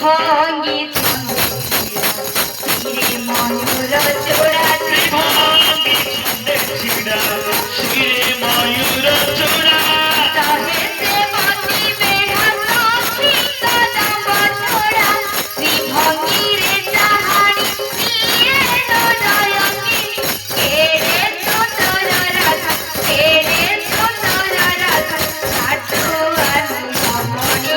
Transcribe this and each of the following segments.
ভঙ্গি তীরে ময়ূর চোরা ভঙ্গি ছন্দে ছিড়া শিরে ময়ূর চোরা সহেতে মতি বেড়া সখী কদম ছোড়া শ্রীভঙ্গি রে চাহানি নিয়ে নয়নি কেড়ে তো তোর রাধা কেড়ে তো তোর রাধা ছাটু আমি রমণী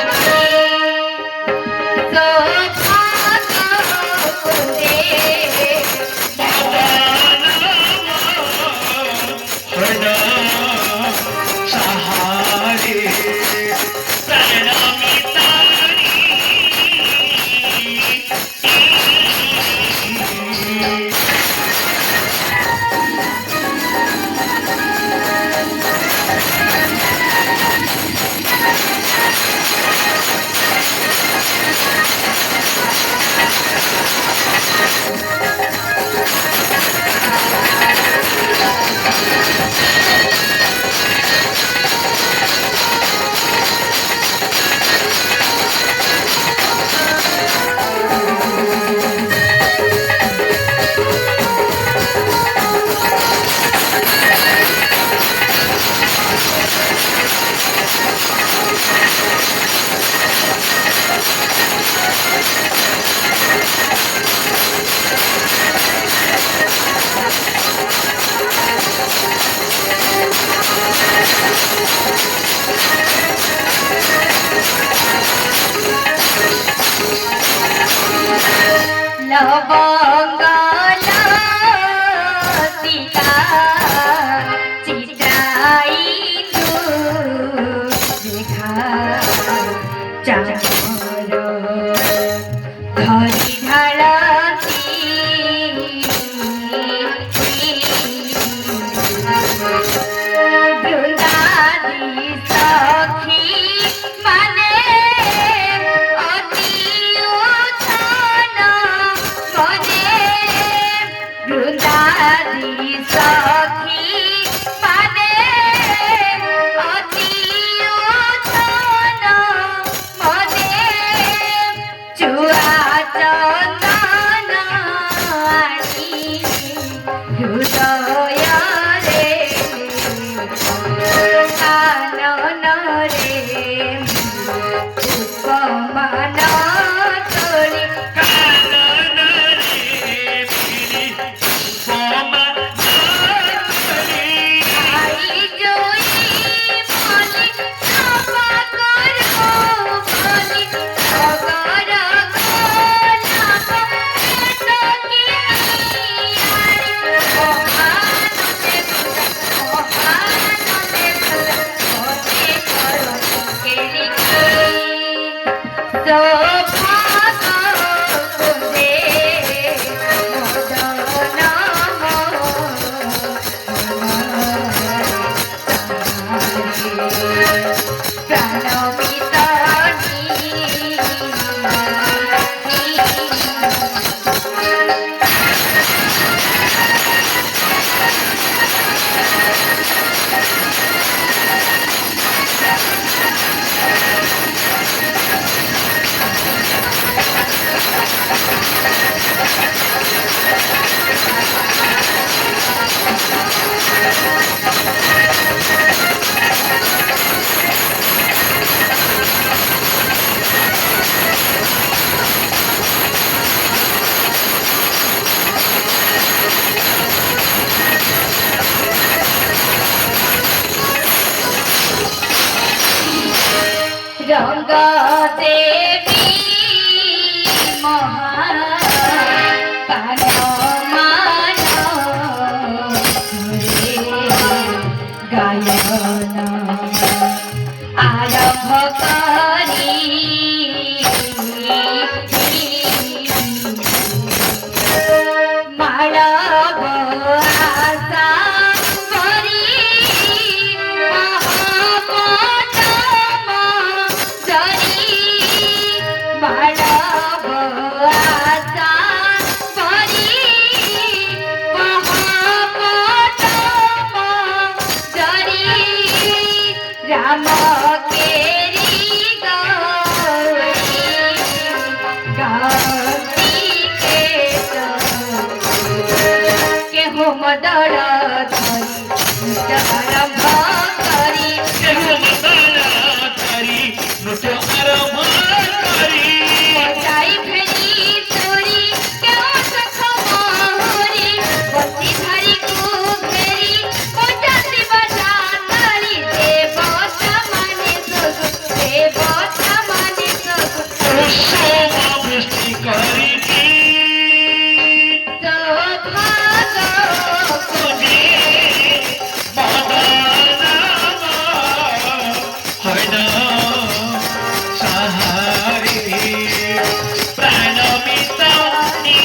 লবঙ্গলতিকা চিত্রাইন্দু দেখা চামর ধরি ঢালতি বৃন্দাদি সখী মানে অতি উত্থান মনে বৃন্দাদি সখী মানে অতি উত্থান মনে চুয়া চন্দন আনি হৃদয়রে কানন রে উপমান তোরে আই জয়ী মনি ক্ষমা করো মনি অগর গোলাপ এতকি আরে মহানন্দে হতে করো কেলিকে সৌভাগ্য কুঞ্জে মদন প্রাণবিতরণী क्षमा वृष्टि करिकी सौभाग्य तुझे मदनाम होइन सहारे प्राण मिताउने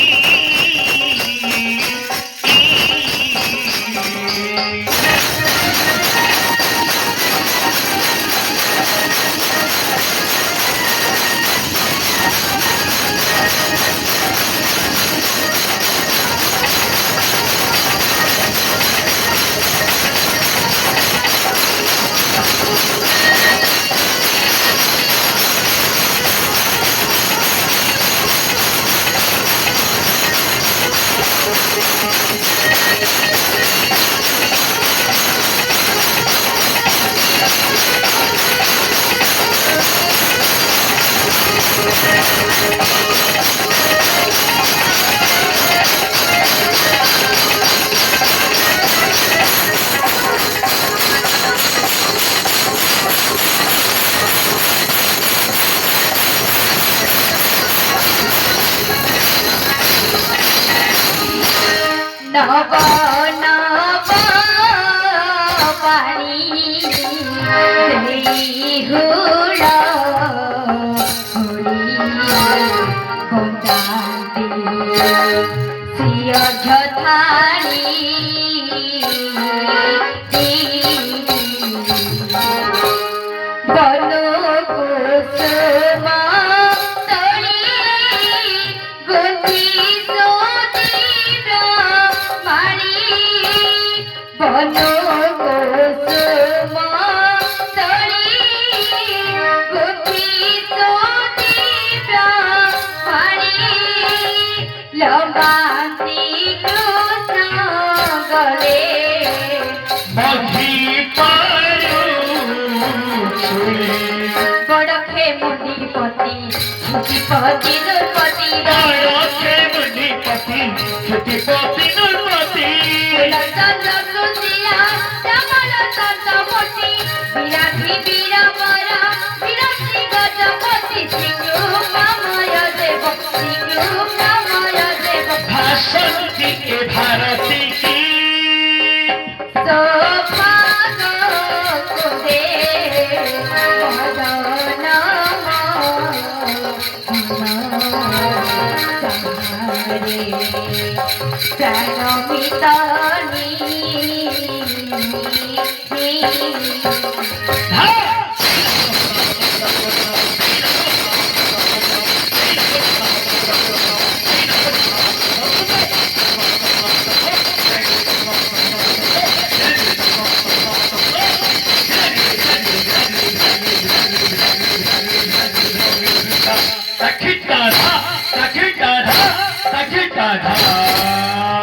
नव नव पाणी हुळ सिंह थाळी बनो कुसुम तळी गुंजी बनो कुसुम तळी गुंजी लंबाती कृष्ण गले मझी पारू छुरी बड़खे मुंडीपति छुटीपति दुर्पति बड़खे मुंडीपति छुटीपति दुर्पति चंद्र सुशिला श्यामल चंद्रपति विराधी वीरवरा विरासी गजपति श्रीकृष्णमय देव श्रीकृष्णमय देव भाषंती के भारती की सौभाग्य कुदे मदनम सहारे प्रणमितानि Takita, takita, takita, takita.